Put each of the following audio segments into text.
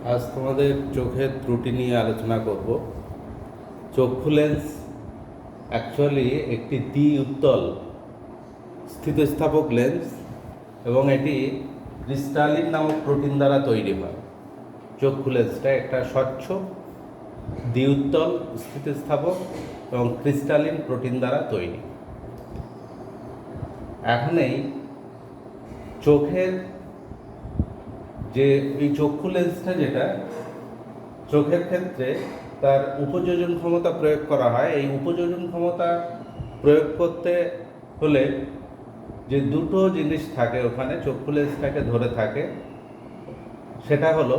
আজ তোমাদের চোখের ত্রুটি নিয়ে আলোচনা করব। চক্ষু লেন্স অ্যাকচুয়ালি একটি দ্বি উত্তল স্থিতিস্থাপক লেন্স এবং এটি ক্রিস্টালিন নামক প্রোটিন দ্বারা তৈরি হয়। চক্ষু লেন্সটা একটা স্বচ্ছ দ্বি উত্তল স্থিতিস্থাপক এবং ক্রিস্টালিন প্রোটিন দ্বারা তৈরি। এখন এই চোখের যে এই চক্ষু লেন্সটা যেটা চোখের ক্ষেত্রে তার উপযোজন ক্ষমতা প্রয়োগ করা হয়, এই উপযোজন ক্ষমতা প্রয়োগ করতে হলে যে দুটো জিনিস থাকে ওখানে চক্ষু লেন্সটাকে ধরে থাকে, সেটা হলো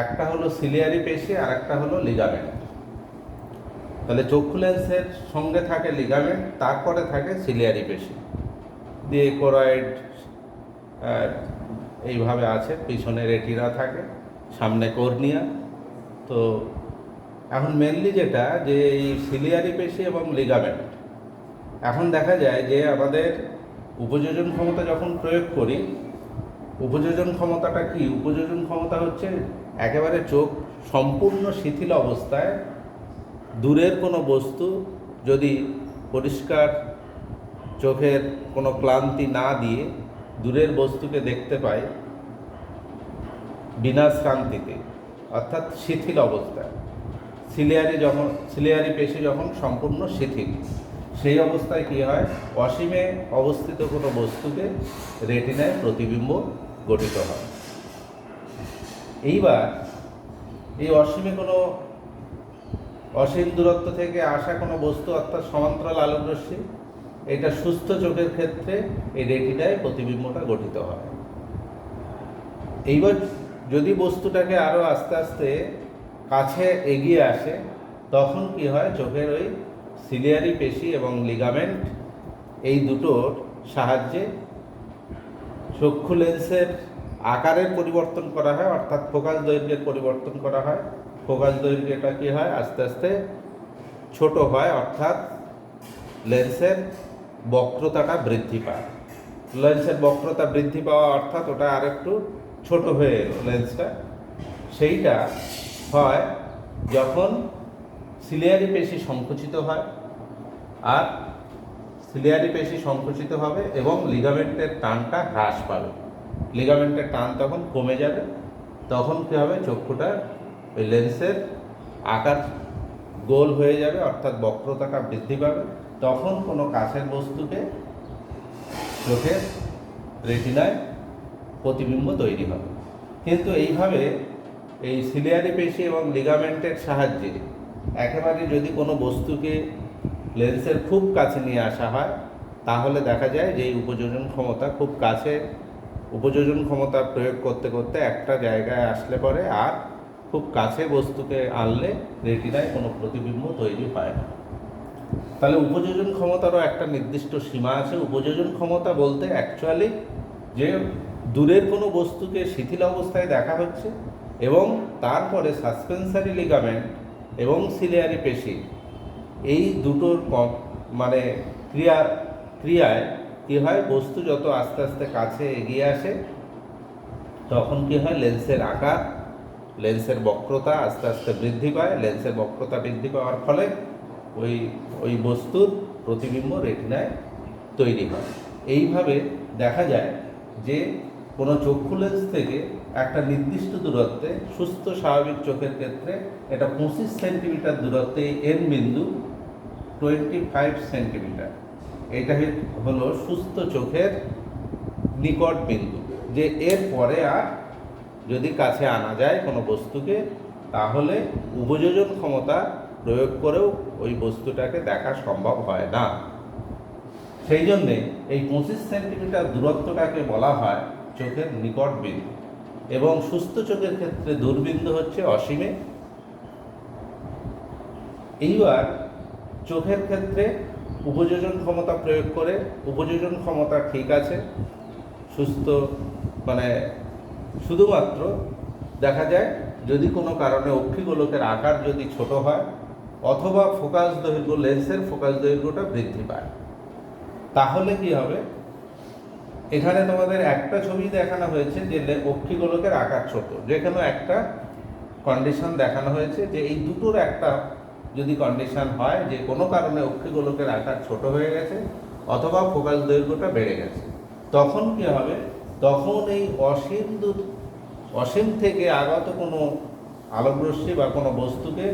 একটা হলো সিলিয়ারি পেশি আর একটা হলো লিগামেন্ট। তাহলে চক্ষু লেন্সের সঙ্গে থাকে লিগামেন্ট, তারপরে থাকে সিলিয়ারি পেশি দিয়ে কোরয়েড এইভাবে আছে, পিছনে রেটিনা থাকে, সামনে কর্নিয়া। তো এখন মেনলি যেটা যে এই সিলিয়ারি পেশি এবং লিগামেন্ট, এখন দেখা যায় যে আমাদের উপযোজন ক্ষমতা যখন প্রয়োগ করি, উপযোজন ক্ষমতাটা কি? উপযোজন ক্ষমতা হচ্ছে একেবারে চোখ সম্পূর্ণ শিথিল অবস্থায় দূরের কোনো বস্তু যদি পরিষ্কার চোখের কোনো ক্লান্তি না দিয়ে দূরের বস্তুকে দেখতে পাই বিনা শ্রান্তিতে, অর্থাৎ শিথিল অবস্থায়, সিলিয়ারি পেশি যখন সম্পূর্ণ শিথিল, সেই অবস্থায় কী হয়? অসীমে অবস্থিত কোনো বস্তুকে রেটিনায় প্রতিবিম্ব গঠিত হয়। এইবার এই অসীম দূরত্ব থেকে আসা কোনো বস্তু, অর্থাৎ সমান্তরাল আলোক রশ্মি, এটা সুস্থ চোখের ক্ষেত্রে এই রেটিনায় প্রতিবিম্বটা গঠিত হয়। এইবার যদি বস্তুটাকে আরও আস্তে আস্তে কাছে এগিয়ে আসে, তখন কি হয়? চোখের ওই সিলিয়ারি পেশি এবং লিগামেন্ট এই দুটোর সাহায্যে চক্ষু লেন্সের আকারের পরিবর্তন করা হয়, অর্থাৎ ফোকাস দৈর্ঘ্যের পরিবর্তন করা হয়। ফোকাস দৈর্ঘ্যটা কী হয়? আস্তে আস্তে ছোট হয়, অর্থাৎ লেন্সের বক্রতাটা বৃদ্ধি পায়। লেন্সের বক্রতা বৃদ্ধি পাওয়া অর্থাৎ ওটা আরেকটু ছোট হয়ে এলো লেন্সটা। সেইটা হয় যখন সিলিয়ারি পেশি সংকুচিত হয়, আর সিলিয়ারি পেশি সংকুচিত হবে এবং লিগামেন্টের টানটা হ্রাস পাবে। লিগামেন্টের টান তখন কমে যাবে, তখন কী হবে? চক্ষুটা ওই লেন্সের আকার গোল হয়ে যাবে, অর্থাৎ বক্রতাটা বৃদ্ধি পাবে। তখন কোনো কাছের বস্তুকে চোখের রেটিনায় প্রতিবিম্ব তৈরি হবে। কিন্তু এইভাবে এই সিলিয়ারি পেশি এবং লিগামেন্টের সাহায্যে একেবারে যদি কোনো বস্তুকে লেন্সের খুব কাছে নিয়ে আসা হয়, তাহলে দেখা যায় যে এই উপযোজন ক্ষমতা খুব কাছে, উপযোজন ক্ষমতা প্রয়োগ করতে করতে একটা জায়গায় আসলে পরে আর খুব কাছে বস্তুকে আনলে রেটিনায় কোনো প্রতিবিম্ব তৈরি হয় না। তাহলে উপযোজন ক্ষমতারও একটা নির্দিষ্ট সীমা আছে। উপযোজন ক্ষমতা বলতে অ্যাকচুয়ালি যে দূরের কোনো বস্তুকে শিথিল অবস্থায় দেখা হচ্ছে এবং তারপরে সাসপেন্সারি লিগামেন্ট এবং সিলিয়ারি পেশি এই দুটোর মানে ক্রিয়ায় কী হয়? বস্তু যত আস্তে আস্তে কাছে এগিয়ে আসে, তখন কী হয়? লেন্সের আকার, লেন্সের বক্রতা আস্তে আস্তে বৃদ্ধি পায়। লেন্সের বক্রতা বৃদ্ধি পাওয়ার ফলে ওই বস্তুর প্রতিবিম্ব রেটিনায় তৈরি হয়। এইভাবে দেখা যায় যে কোনো চক্ষু লেন্স থেকে একটা নির্দিষ্ট দূরত্বে, সুস্থ স্বাভাবিক চোখের ক্ষেত্রে এটা 25 সেন্টিমিটার দূরত্বে এন বিন্দু 25 সেন্টিমিটার, এটা হলো সুস্থ চোখের নিকট বিন্দু। যে এর পরে আর যদি কাছে আনা যায় কোনো বস্তুকে, তাহলে উপযোজন ক্ষমতা প্রয়োগ করেও ওই বস্তুটাকে দেখা সম্ভব হয় না। সেই জন্যে এই 25 সেন্টিমিটার দূরত্বটাকে বলা হয় চোখের নিকট বিন্দু, এবং সুস্থ চোখের ক্ষেত্রে দূরবিন্দু হচ্ছে অসীমে। এইবার চোখের ক্ষেত্রে উপযোজন ক্ষমতা প্রয়োগ করে, উপযোজন ক্ষমতা ঠিক আছে সুস্থ, মানে শুধুমাত্র দেখা যায় যদি কোনো কারণে অক্ষিগোলকের আকার যদি ছোট হয় অথবা ফোকাস দৈর্ঘ্য, লেন্সের ফোকাস দৈর্ঘ্যটা বৃদ্ধি পায়, তাহলে কি হবে? এখানে তোমাদের একটা ছবি দেখানো হয়েছে যে অক্ষিগোলকের আকার ছোট, যেখানে একটা কন্ডিশন দেখানো হয়েছে যে এই দুটোর একটা যদি কন্ডিশন হয় যে কোনো কারণে অক্ষিগোলকের আকার ছোট হয়ে গেছে অথবা ফোকাস দৈর্ঘ্যটা বেড়ে গেছে, তখন কি হবে, তখন এই অসীম থেকে আগত কোনো আলোকরশ্মি বা কোনো বস্তুকে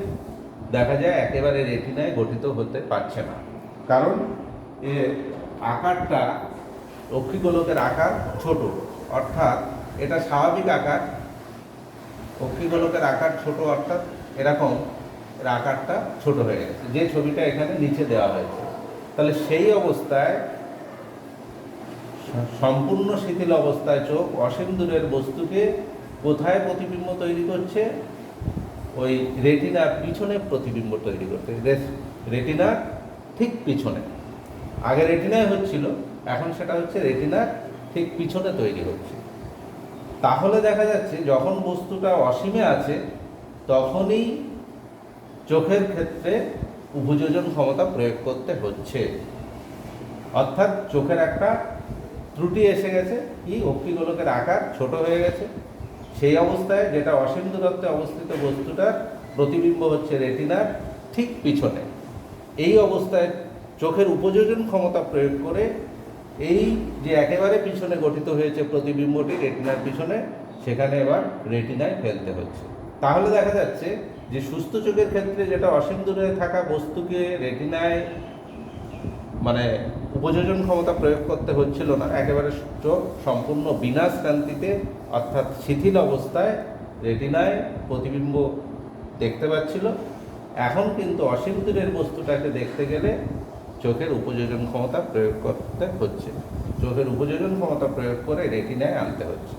দেখা যায় একেবারে রেটিনায় গঠিত হতে পারছে না, কারণ এর আকারটা অক্ষিগোলকের আকার ছোট, অর্থাৎ এটা স্বাভাবিক আকার। অক্ষিগোলকের আকার ছোট অর্থাৎ এরকম এর আকারটা ছোট হয়ে গেছে, যে ছবিটা এখানে নিচে দেওয়া হয়েছে। তাহলে সেই অবস্থায় সম্পূর্ণ শিথিল অবস্থায় চোখ অসীম দূরের বস্তুকে কোথায় প্রতিবিম্ব তৈরি করছে, ওই রেটিনার পিছনে প্রতিবিম্ব তৈরি করতে, রেটিনার ঠিক পিছনে। আগে রেটিনায় হচ্ছিল, এখন সেটা হচ্ছে রেটিনার ঠিক পিছনে তৈরি হচ্ছে। তাহলে দেখা যাচ্ছে যখন বস্তুটা অসীমে আছে তখনই চোখের ক্ষেত্রে উপযোজন ক্ষমতা প্রয়োগ করতে হচ্ছে, অর্থাৎ চোখের একটা ত্রুটি এসে গেছে, কি অক্ষিগোলকের আকার ছোট হয়ে গেছে। সেই অবস্থায় যেটা অসীম দূরত্বে অবস্থিত বস্তুটার প্রতিবিম্ব হচ্ছে রেটিনার ঠিক পিছনে। এই অবস্থায় চোখের উপযোজন ক্ষমতা প্রয়োগ করে এই যে একেবারে পিছনে গঠিত হয়েছে প্রতিবিম্বটি রেটিনার পিছনে, সেখানে এবার রেটিনায় ফেলতে হচ্ছে। তাহলে দেখা যাচ্ছে যে সুস্থ চোখের ক্ষেত্রে যেটা অসীম দূরে থাকা বস্তুকে রেটিনায় মানে উপযোজন ক্ষমতা প্রয়োগ করতে হচ্ছিল না, একেবারে চোখ সম্পূর্ণ বিনা ক্রান্তিতে অর্থাৎ শিথিল অবস্থায় রেটিনায় প্রতিবিম্ব দেখতে পাচ্ছিল। এখন কিন্তু অসীম দূরের বস্তুটাকে দেখতে গেলে চোখের উপযোজন ক্ষমতা প্রয়োগ করতে হচ্ছে, চোখের উপযোজন ক্ষমতা প্রয়োগ করে রেটিনায় আনতে হচ্ছে।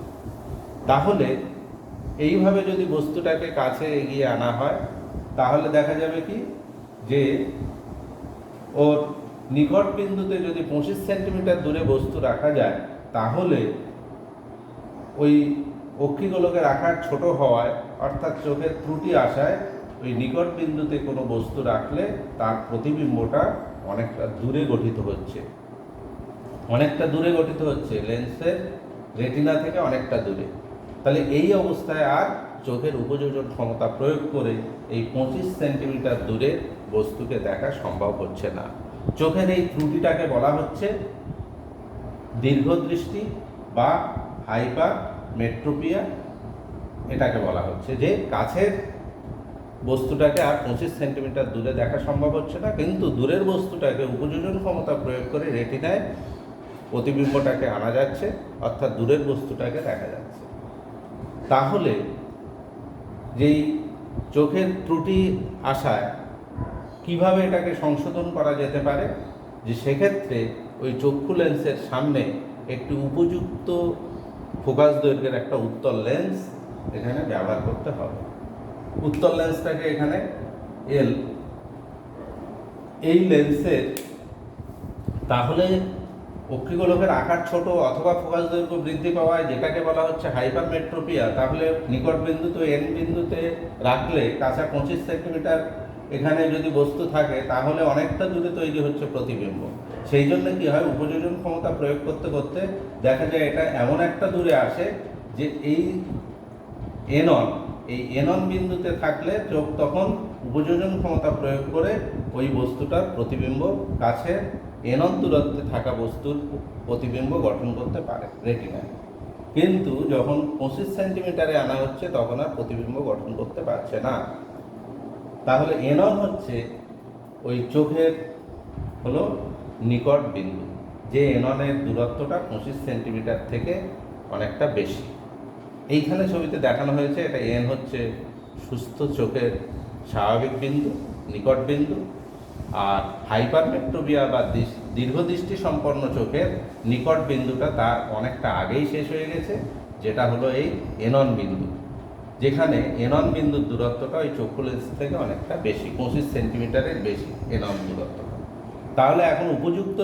তাহলে এইভাবে যদি বস্তুটাকে কাছে এগিয়ে আনা হয় তাহলে দেখা যাবে কি যে ওর নিকট বিন্দুতে যদি 25 সেন্টিমিটার দূরে বস্তু রাখা যায় তাহলে ওই অক্ষিগোলকের আকার ছোট হওয়ায় অর্থাৎ চোখের ত্রুটি আসায় ওই নিকট বিন্দুতে কোনো বস্তু রাখলে তার প্রতিবিম্বটা অনেকটা দূরে গঠিত হচ্ছে, অনেকটা দূরে গঠিত হচ্ছে লেন্সের রেটিনা থেকে অনেকটা দূরে। তাহলে এই অবস্থায় আর চোখের উপযোজন ক্ষমতা প্রয়োগ করে এই 25 সেন্টিমিটার দূরে বস্তুকে দেখা সম্ভব হচ্ছে না। চোখের এই ত্রুটিটাকে বলা হচ্ছে দীর্ঘদৃষ্টি বা হাইপার মেট্রোপিয়া। এটাকে বলা হচ্ছে যে কাছের বস্তুটাকে আর 25 সেন্টিমিটার দূরে দেখা সম্ভব হচ্ছে না, কিন্তু দূরের বস্তুটাকে উপযোজন ক্ষমতা প্রয়োগ করে রেটিনায় প্রতিবিম্বটাকে আনা যাচ্ছে, অর্থাৎ দূরের বস্তুটাকে দেখা যাচ্ছে। তাহলে যেই চোখের ত্রুটি আসায় কিভাবে এটাকে সংশোধন করা যেতে পারে, যে সেক্ষেত্রে ওই চক্ষু লেন্সের সামনে একটি উপযুক্ত ফোকাস দৈর্ঘ্যের একটা উত্তল লেন্স এখানে ব্যবহার করতে হবে। উত্তল লেন্সটাকে এখানে এল, এই লেন্সের তাহলে অক্ষিগোলকের আকার ছোট অথবা ফোকাস দৈর্ঘ্য বৃদ্ধি পাওয়ায় যেটাকে বলা হচ্ছে হাইপারমেট্রোপিয়া, তাহলে নিকট বিন্দুতে এন বিন্দুতে রাখলে কাঁচা 25 সেন্টিমিটার এখানে যদি বস্তু থাকে তাহলে অনেকটা দূরে তৈরি হচ্ছে প্রতিবিম্ব। সেই জন্য কি হয়, উপযোজন ক্ষমতা প্রয়োগ করতে করতে দেখা যায় এটা এমন একটা দূরে আসে যে এই এনন বিন্দুতে থাকলে চোখ তখন উপযোজন ক্ষমতা প্রয়োগ করে ওই বস্তুটার প্রতিবিম্ব কাছে এনন দূরত্বে থাকা বস্তুর প্রতিবিম্ব গঠন করতে পারে রেটিনায়। কিন্তু যখন 25 সেন্টিমিটারে আনা হচ্ছে তখন আর প্রতিবিম্ব গঠন করতে পারছে না। তাহলে এনন হচ্ছে ওই চোখের হলো নিকট বিন্দু, যে এননের দূরত্বটা 25 সেন্টিমিটার থেকে অনেকটা বেশি। এইখানে ছবিতে দেখানো হয়েছে এটা এন হচ্ছে সুস্থ চোখের স্বাভাবিক বিন্দু, নিকট বিন্দু, আর হাইপারমেট্রোপিয়া বা দীর্ঘদৃষ্টি সম্পন্ন চোখের নিকট বিন্দুটা তার অনেকটা আগেই শেষ হয়ে গেছে, যেটা হলো এই এনন বিন্দু, যেখানে এনন বিন্দুর দূরত্বটা ওই চক্ষু লেন্স থেকে অনেকটা বেশি, 25 সেন্টিমিটারের বেশি এনন দূরত্বটা। তাহলে এখন উপযুক্ত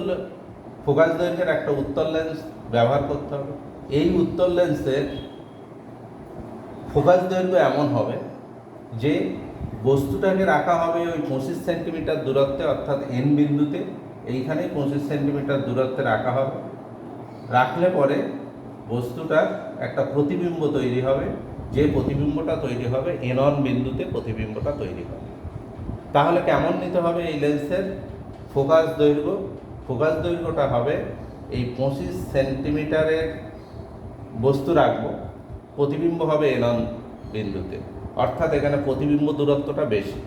ফোকাস দৈর্ঘ্যের একটা উত্তল লেন্স ব্যবহার করতে হবে। এই উত্তল লেন্সের ফোকাস দৈর্ঘ্য এমন হবে যে বস্তুটাকে রাখা হবে ওই 25 সেন্টিমিটার দূরত্বে, অর্থাৎ এন বিন্দুতে, এইখানে 25 সেন্টিমিটার দূরত্বে রাখা হবে। রাখলে পরে বস্তুটার একটা প্রতিবিম্ব তৈরি হবে, যে প্রতিবিম্বটা তৈরি হবে এনন বিন্দুতে প্রতিবিম্বটা তৈরি হবে। তাহলে কেমন নিতে হবে এই লেন্সের ফোকাস দৈর্ঘ্য? ফোকাস দৈর্ঘ্যটা হবে এই 25 সেন্টিমিটারের বস্তু রাখবো, প্রতিবিম্ব হবে এনন বিন্দুতে, অর্থাৎ এখানে প্রতিবিম্ব দূরত্বটা বেশি।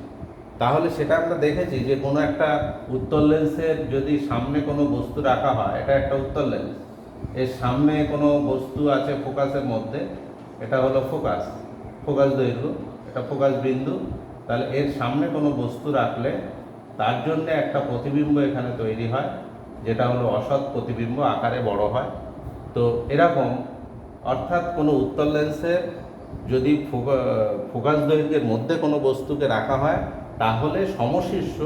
তাহলে সেটা আমরা দেখেছি যে কোনো একটা উত্তল লেন্সের যদি সামনে কোনো বস্তু রাখা হয়, এটা একটা উত্তল লেন্স, এর সামনে কোনো বস্তু আছে ফোকাসের মধ্যে, এটা হলো ফোকাস, ফোকাস দৈর্ঘ্য, এটা ফোকাস বিন্দু। তাহলে এর সামনে কোনো বস্তু রাখলে তার জন্য একটা প্রতিবিম্ব এখানে তৈরি হয়, যেটা হলো অসৎ প্রতিবিম্ব, আকারে বড় হয়। তো এরকম অর্থাৎ কোনো উত্তল লেন্সের যদি ফোকাস দৈর্ঘ্যের মধ্যে কোনো বস্তুকে রাখা হয় তাহলে সমশীর্ষ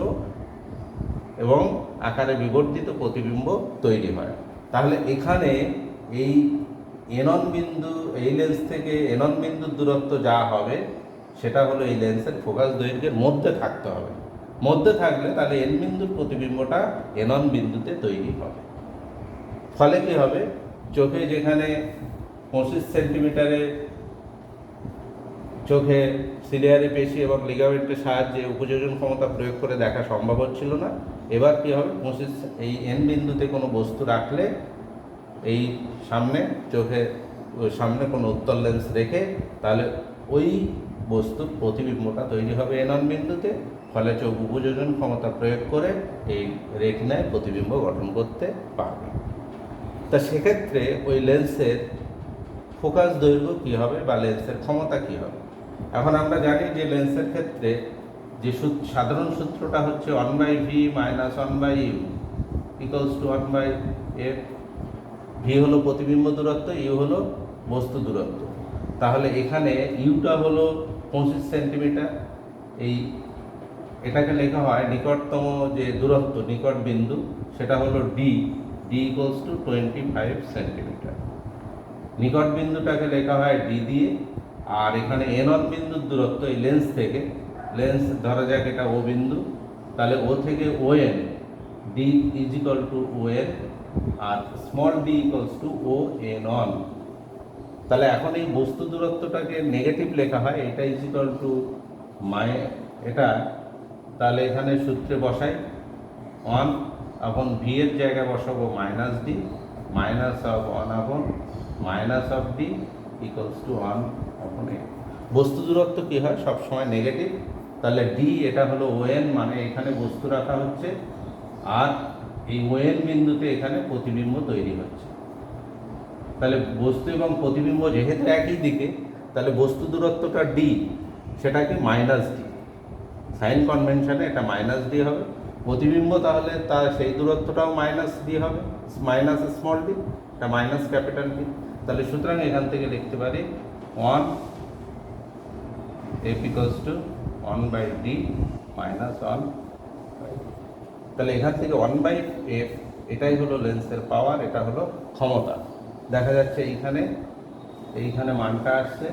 এবং আকারে বিবর্তিত প্রতিবিম্ব তৈরি হয়। তাহলে এখানে এই এনন বিন্দু, এই লেন্স থেকে এনন বিন্দুর দূরত্ব যা হবে সেটা হলো এই লেন্সের ফোকাস দৈর্ঘ্যের মধ্যে থাকতে হবে। মধ্যে থাকলে তাহলে এন বিন্দুর প্রতিবিম্বটা এনন বিন্দুতে তৈরি হবে। ফলে কি হবে, চোখে যেখানে 25 সেন্টিমিটারে চোখে সিলিয়ারি পেশি এবং লিগামেন্টের সাহায্যে উপযোজন ক্ষমতা প্রয়োগ করে দেখা সম্ভব হচ্ছিল না, এবার কি হবে, 25 এই এন বিন্দুতে কোনো বস্তু রাখলে এই সামনে চোখে সামনে কোনো উত্তল লেন্স রেখে তাহলে ওই বস্তুর প্রতিবিম্বটা তৈরি হবে এনন বিন্দুতে। ফলে চোখ উপযোজন ক্ষমতা প্রয়োগ করে এই রেটিনায় প্রতিবিম্ব গঠন করতে পারবে। তা সেক্ষেত্রে ওই লেন্সের ফোকাস দৈর্ঘ্য কী হবে বা লেন্সের ক্ষমতা কী হবে? এখন আমরা জানি যে লেন্সের ক্ষেত্রে যে সাধারণ সূত্রটা হচ্ছে 1/v - 1/u = 1/f। ভি হলো প্রতিবিম্ব দূরত্ব, ইউ হলো বস্তু দূরত্ব। তাহলে এখানে ইউটা হলো 25 সেন্টিমিটার, এই এটাকে লেখা হয় নিকটতম যে দূরত্ব, নিকট বিন্দু, সেটা হলো ডি, ডি = 25 সেন্টিমিটার। নিকট বিন্দুটাকে লেখা হয় ডি দিয়ে। আর এখানে এনন বিন্দুর দূরত্ব এই লেন্স থেকে, লেন্স ধরা যাক এটা ও বিন্দু, তাহলে ও থেকে O N, D = O N, আর small D = O N on. তাহলে এখন এই বস্তু দূরত্বটাকে নেগেটিভ লেখা হয়, এটা এটা, তাহলে এখানে সূত্রে বসাই 1 আপন ভি এর জায়গায় বসাবো -d, -1 আপন -d = 1 আপন a। বস্তু দূরত্ব কি হয়, সবসময় নেগেটিভ। তাহলে ডি এটা হলো ওএন, মানে এখানে বস্তু রাখা হচ্ছে, আর এই ওএন বিন্দুতে এখানে প্রতিবিম্ব তৈরি হচ্ছে। তাহলে বস্তু এবং প্রতিবিম্ব যেহেতু একই দিকে, তাহলে বস্তু দূরত্বটা ডি, সেটাকে -d, সাইন কনভেনশনে এটা -d হবে। প্রতিবিম্ব তাহলে তার সেই দূরত্বটাও -d হবে, স্মল ডি, এটা ক্যাপিটাল ডি। তাহলে সুতরাং এখান থেকে লিখতে পারি 1 f = 1/d - 1। তাহলে এখান থেকে 1/f, এটাই হলো লেন্সের পাওয়ার, এটা হলো ক্ষমতা। দেখা যাচ্ছে এইখানে মানটা আসছে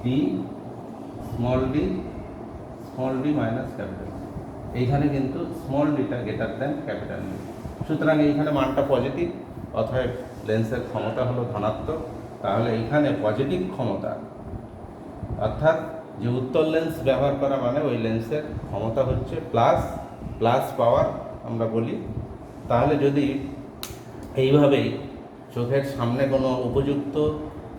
ডি, স্মল ডি ক্যাপিটাল। এইখানে কিন্তু স্মল ডিটা > ক্যাপিটাল ডি। সুতরাং এইখানে মানটা পজিটিভ, অতএব লেন্সের ক্ষমতা হলো ধনাত্মক। তাহলে এইখানে পজিটিভ ক্ষমতা, অর্থাৎ যে উত্তল লেন্স ব্যবহার করা মানে ওই লেন্সের ক্ষমতা হচ্ছে প্লাস পাওয়ার আমরা বলি। তাহলে যদি এইভাবেই চোখের সামনে কোনো উপযুক্ত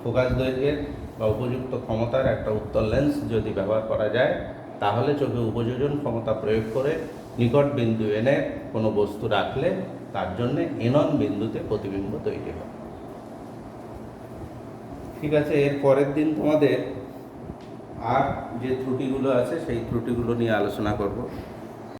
ফোকাস দৈর্ঘ্যের বা উপযুক্ত ক্ষমতার একটা উত্তল লেন্স যদি ব্যবহার করা যায়, তাহলে চোখে উপযোজন ক্ষমতা প্রয়োগ করে নিকট বিন্দু এনে কোনো বস্তু রাখলে তার জন্য এনন বিন্দুতে প্রতিবিম্ব তৈরি হয়। ঠিক আছে, এর পরের দিন তোমাদের আর যে ত্রুটিগুলো আছে সেই ত্রুটিগুলো নিয়ে আলোচনা করব।